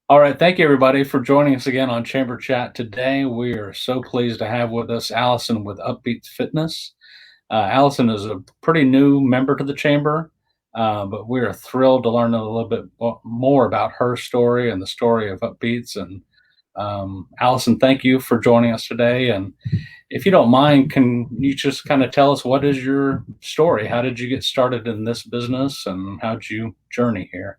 All right, thank you everybody for joining us again on Chamber Chat today. We are so pleased to have with us Allison with Upbeats Fitness. Allison is a pretty new member to the Chamber, but we are thrilled to learn a little bit more about her story and the story of Upbeats. And Allison, thank you for joining us today. And if you don't mind, can you just kind of tell us what is your story? How did you get started in this business and how did you journey here?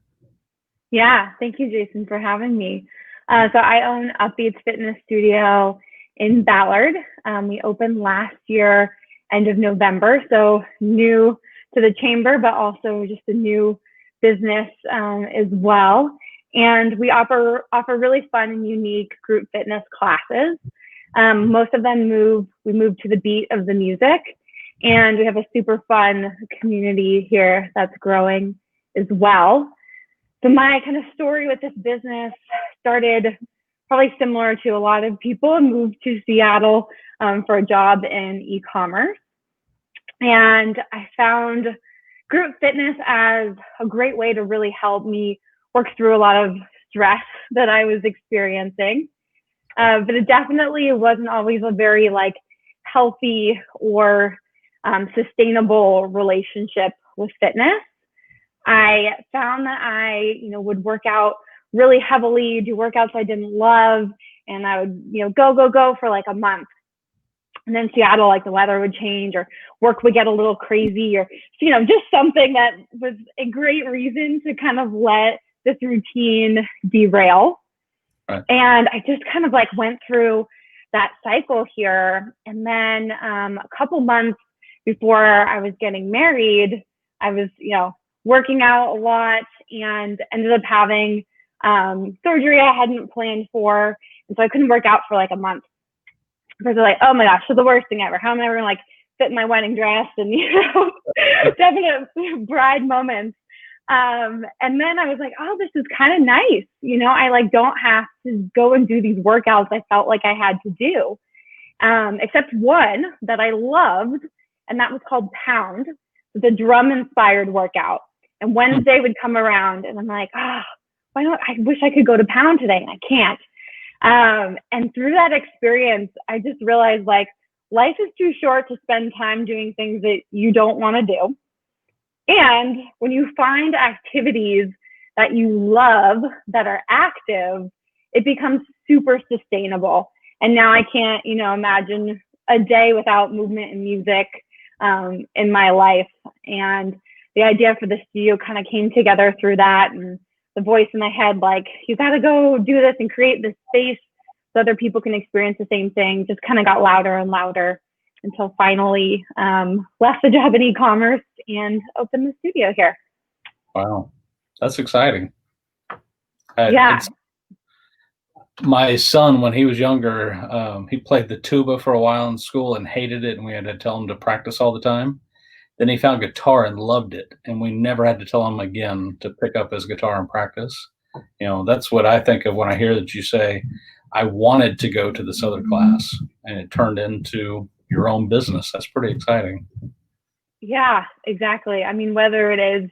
Yeah, thank you, Jason, for having me. So I own Upbeats Fitness Studio in Ballard. We opened last year, end of November, so new to the chamber, but also just a new business as well. And we offer really fun and unique group fitness classes. Most of them we move to the beat of the music, and we have a super fun community here that's growing as well. So my kind of story with this business started probably similar to a lot of people. I moved to Seattle for a job in e-commerce. And I found group fitness as a great way to really help me work through a lot of stress that I was experiencing. But it definitely wasn't always a very healthy or sustainable relationship with fitness. I found that I, would work out really heavily, do workouts I didn't love, and I would, go for like a month. And then Seattle, the weather would change or work would get a little crazy or, just something that was a great reason to kind of let this routine derail. Right. And I just kind of went through that cycle here. And then a couple months before I was getting married, I was, working out a lot and ended up having surgery I hadn't planned for. And so I couldn't work out for a month. Because they're like, oh my gosh, so the worst thing ever. How am I ever going to fit in my wedding dress and, definite bride moments. And then I was like, oh, this is kind of nice. I don't have to go and do these workouts I felt like I had to do. Except one that I loved, and that was called Pound. It's a drum inspired workout. And Wednesday would come around and I'm like, I wish I could go to Pound today and I can't. And through that experience, I just realized life is too short to spend time doing things that you don't want to do. And when you find activities that you love that are active, it becomes super sustainable. And now I can't, imagine a day without movement and music in my life. And the idea for the studio kind of came together through that, and the voice in my head, you got to go do this and create this space so other people can experience the same thing, just kind of got louder and louder until finally left the job in e-commerce and opened the studio here. Wow, that's exciting. Yeah. My son, when he was younger, he played the tuba for a while in school and hated it, and we had to tell him to practice all the time. Then he found guitar and loved it, and we never had to tell him again to pick up his guitar and practice. That's what I think of when I hear that you say, I wanted to go to this other class, and it turned into your own business. That's pretty exciting. Yeah, exactly. I mean, whether it is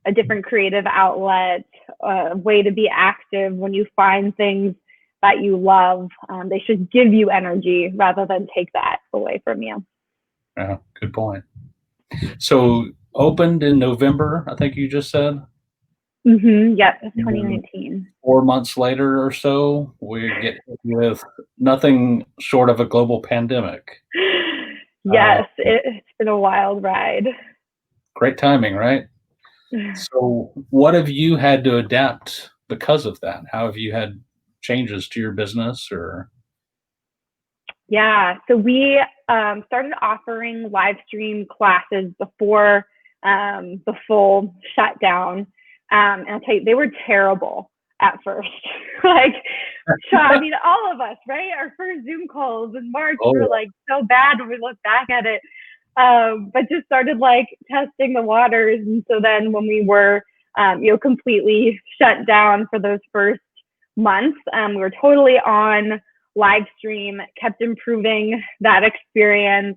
a different creative outlet, a way to be active, when you find things that you love, they should give you energy rather than take that away from you. Yeah, good point. So opened in November, I think you just said? Yep, 2019. 4 months later or so, we get with nothing short of a global pandemic. Yes, it's been a wild ride. Great timing, right? So what have you had to adapt because of that? How have you had changes to your business or? Yeah, so we started offering live stream classes before the full shutdown. And I'll tell you, they were terrible at first. I mean, all of us, right? Our first Zoom calls in March were so bad when we look back at it. But just started testing the waters. And so then when we were, completely shut down for those first months, we were totally on live stream, kept improving that experience.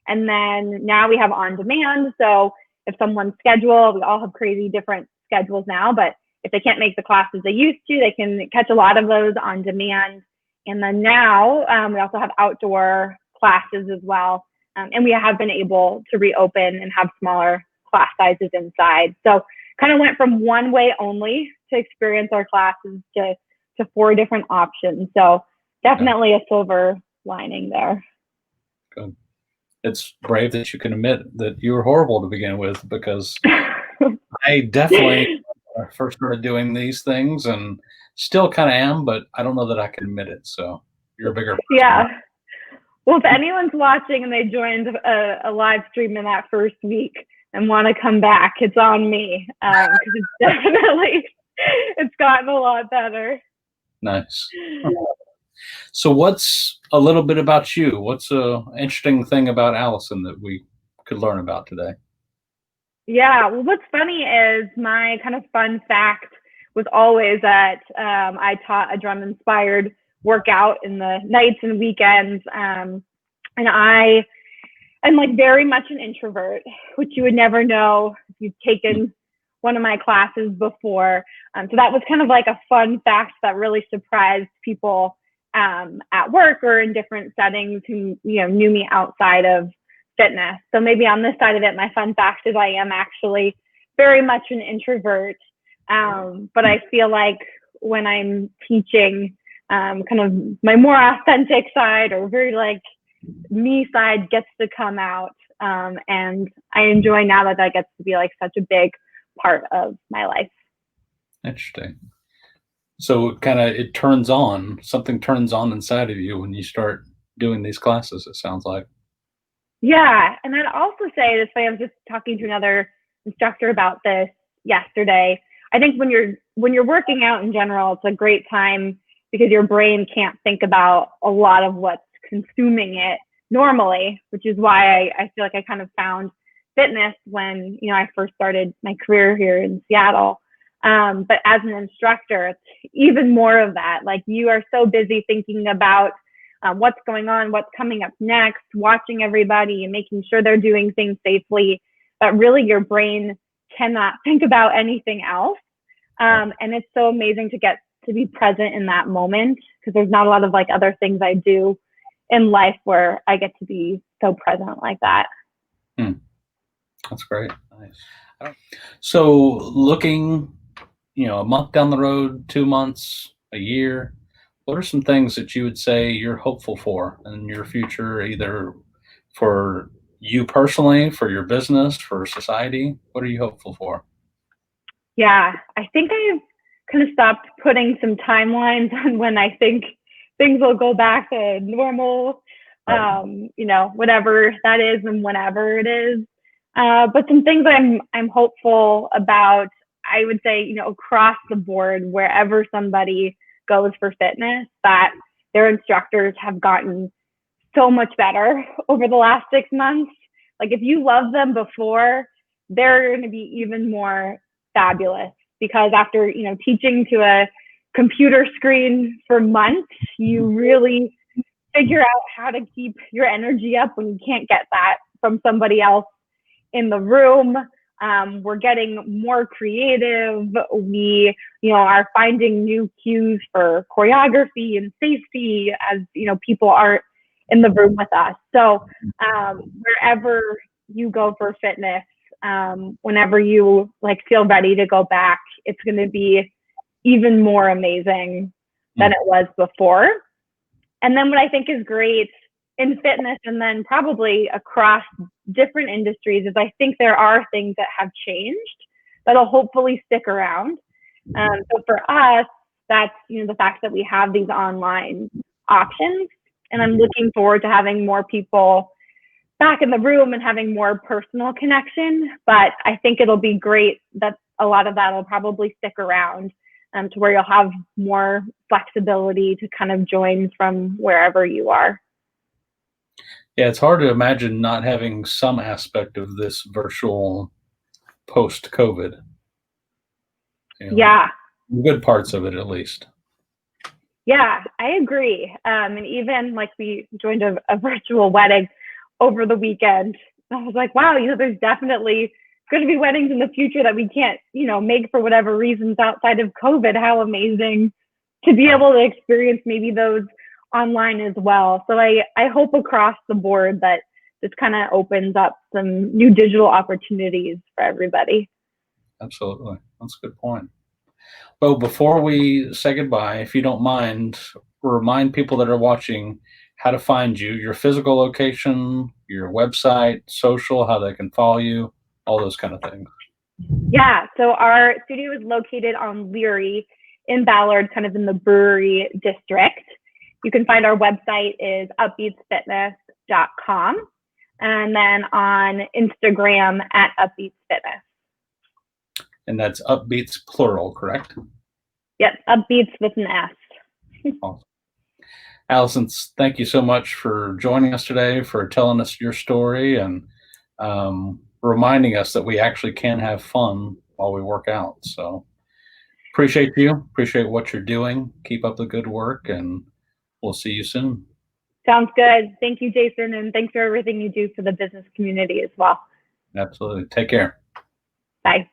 And then now we have on demand. So if someone's schedule, we all have crazy different schedules now, but if they can't make the classes they used to, they can catch a lot of those on demand. And then now we also have outdoor classes as well. And we have been able to reopen and have smaller class sizes inside. So kind of went from one way only to experience our classes to 4 different options. So definitely a silver lining there. Good. It's brave that you can admit that you were horrible to begin with, because I definitely first started doing these things and still kind of am, but I don't know that I can admit it. So you're a bigger person. Yeah. Well, if anyone's watching and they joined a live stream in that first week and want to come back, it's on me, because it's gotten a lot better. Nice. So what's a little bit about you? What's a interesting thing about Alison that we could learn about today? Yeah, well, what's funny is my kind of fun fact was always that I taught a drum-inspired workout in the nights and weekends, and I am like very much an introvert, which you would never know if you've taken one of my classes before. So that was kind of like a fun fact that really surprised people at work or in different settings who knew me outside of fitness. So maybe on this side of it, my fun fact is I am actually very much an introvert, but I feel like when I'm teaching, kind of my more authentic side or very like me side gets to come out, and I enjoy now that gets to be like such a big part of my life. Interesting. So it turns on, something turns on inside of you when you start doing these classes, it sounds like. Yeah, and I'd also say this way, I was just talking to another instructor about this yesterday. I think when you're working out in general, it's a great time because your brain can't think about a lot of what's consuming it normally, which is why I feel like I kind of found fitness when I first started my career here in Seattle. But as an instructor, it's even more of that. Like you are so busy thinking about what's going on, what's coming up next, watching everybody and making sure they're doing things safely, that really your brain cannot think about anything else. And it's so amazing to get to be present in that moment, because there's not a lot of like other things I do in life where I get to be so present like that. That's great. Nice. So looking, a month down the road, 2 months, a year, what are some things that you would say you're hopeful for in your future, either for you personally, for your business, for society? What are you hopeful for? Yeah, I think I've kind of stopped putting some timelines on when I think things will go back to normal, whatever that is and whenever it is. But some things I'm hopeful about, I would say, across the board, wherever somebody goes for fitness, that their instructors have gotten so much better over the last 6 months. Like if you love them before, they're going to be even more fabulous, because after, teaching to a computer screen for months, you really figure out how to keep your energy up when you can't get that from somebody else in the room. We're getting more creative. We, are finding new cues for choreography and safety as, people aren't in the room with us. So wherever you go for fitness, whenever you feel ready to go back, it's going to be even more amazing than it was before. And then what I think is great in fitness, and then probably across different industries, is I think there are things that have changed that'll hopefully stick around. So for us, that's, the fact that we have these online options, and I'm looking forward to having more people back in the room and having more personal connection. But I think it'll be great that a lot of that will probably stick around, to where you'll have more flexibility to kind of join from wherever you are. Yeah, it's hard to imagine not having some aspect of this virtual post-COVID. Yeah. Good parts of it, at least. Yeah, I agree. And even we joined a virtual wedding over the weekend. I was like, wow, there's definitely going to be weddings in the future that we can't, make for whatever reasons outside of COVID. How amazing to be able to experience maybe those online as well. So I hope across the board that this kind of opens up some new digital opportunities for everybody. Absolutely. That's a good point. Well, before we say goodbye, if you don't mind, remind people that are watching how to find you, your physical location, your website, social, how they can follow you, all those kind of things. Yeah, so our studio is located on Leary in Ballard, kind of in the brewery district. You can find our website is upbeatsfitness.com, and then on Instagram at upbeatsfitness. And that's Upbeats plural, correct? Yep, Upbeats with an S. Awesome. Alison, thank you so much for joining us today, for telling us your story, and reminding us that we actually can have fun while we work out. So appreciate you. Appreciate what you're doing. Keep up the good work, and we'll see you soon. Sounds good. Thank you, Jason, and thanks for everything you do for the business community as well. Absolutely. Take care. Bye.